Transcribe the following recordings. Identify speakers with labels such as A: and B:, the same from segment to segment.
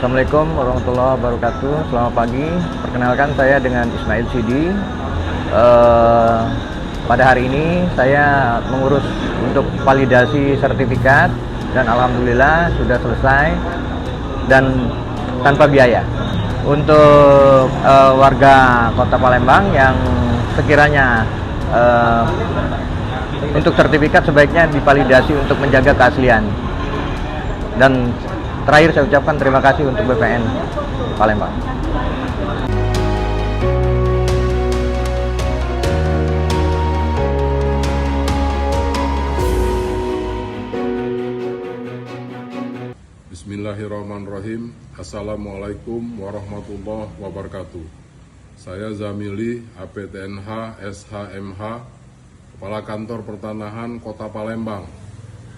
A: Assalamualaikum warahmatullahi wabarakatuh. Selamat pagi. Perkenalkan, saya dengan Ismail Sidi. Pada hari ini saya mengurus untuk validasi sertifikat dan alhamdulillah sudah selesai dan tanpa biaya. Untuk warga Kota Palembang yang sekiranya untuk sertifikat sebaiknya divalidasi untuk menjaga keaslian. Dan terakhir saya ucapkan terima kasih untuk BPN Palembang.
B: Bismillahirrahmanirrahim. Assalamualaikum warahmatullahi wabarakatuh. Saya Zamili, APTNH, SHMH, Kepala Kantor Pertanahan Kota Palembang,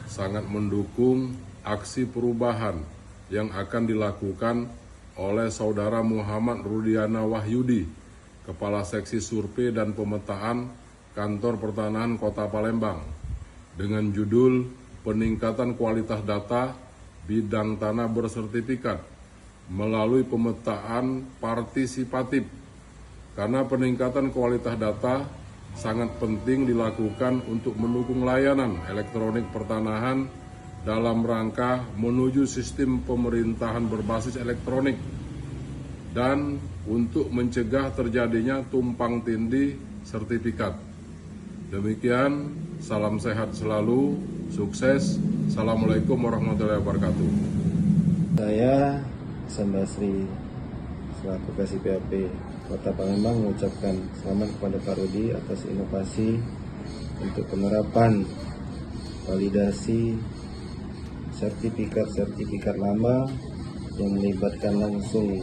B: sangat mendukung aksi perubahan yang akan dilakukan oleh Saudara Muhammad Rudiana Wahyudi, Kepala Seksi Survei dan Pemetaan Kantor Pertanahan Kota Palembang, dengan judul Peningkatan Kualitas Data Bidang Tanah Bersertifikat melalui pemetaan partisipatif. Karena peningkatan kualitas data sangat penting dilakukan untuk mendukung layanan elektronik pertanahan dalam rangka menuju sistem pemerintahan berbasis elektronik dan untuk mencegah terjadinya tumpang tindih sertifikat. Demikian, salam sehat selalu, sukses. Assalamualaikum warahmatullahi wabarakatuh.
C: Saya Sambasri selaku KSPAP Kota Palembang mengucapkan selamat kepada Pak Rudi atas inovasi untuk penerapan validasi sertifikat lama yang melibatkan langsung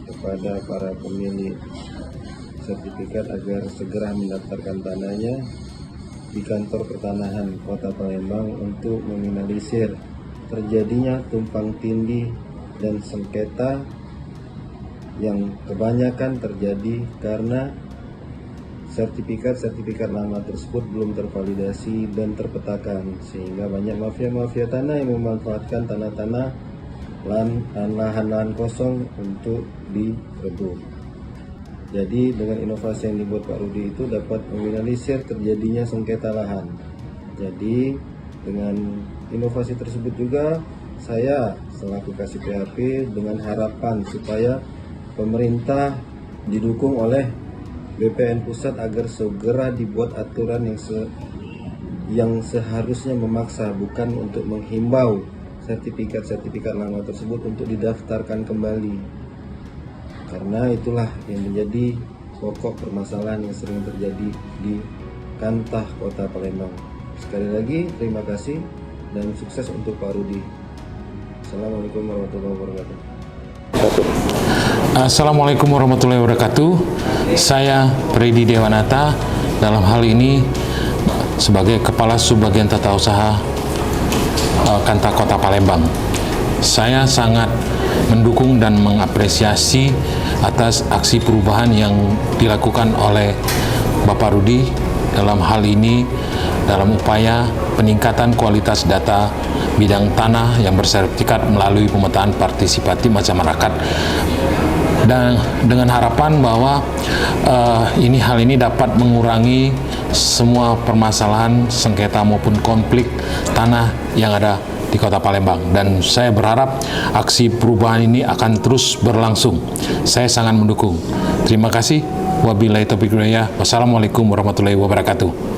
C: kepada para pemilik sertifikat agar segera mendaftarkan tanahnya di kantor pertanahan Kota Palembang untuk meminimalisir terjadinya tumpang tindih dan sengketa yang kebanyakan terjadi karena sertifikat lama tersebut belum tervalidasi dan terpetakan, sehingga banyak mafia-mafia tanah yang memanfaatkan tanah-tanah lahan-lahan kosong untuk direbut. Jadi dengan inovasi yang dibuat Pak Rudi itu dapat meminimalisir terjadinya sengketa lahan. Jadi dengan inovasi tersebut juga saya selaku KSPAP dengan harapan supaya pemerintah didukung oleh BPN Pusat agar segera dibuat aturan yang seharusnya memaksa, bukan untuk menghimbau sertifikat lama tersebut untuk didaftarkan kembali. Karena itulah yang menjadi pokok permasalahan yang sering terjadi di Kantah Kota Palembang. Sekali lagi terima kasih dan sukses untuk Pak Rudi. Assalamualaikum warahmatullahi wabarakatuh.
D: Assalamualaikum warahmatullahi wabarakatuh. Saya Freddy Dewanata, dalam hal ini sebagai Kepala Subbagian Tata Usaha Kantah Kota Palembang. Saya sangat mendukung dan mengapresiasi atas aksi perubahan yang dilakukan oleh Bapak Rudi dalam hal ini dalam upaya peningkatan kualitas data bidang tanah yang bersertifikat melalui pemetaan partisipatif masyarakat, dan dengan harapan bahwa hal ini dapat mengurangi semua permasalahan sengketa maupun konflik tanah yang ada di Kota Palembang, dan saya berharap aksi perubahan ini akan terus berlangsung. Saya sangat mendukung. Terima kasih. Wabillahi taufiq wal hidayah. Wassalamualaikum warahmatullahi wabarakatuh.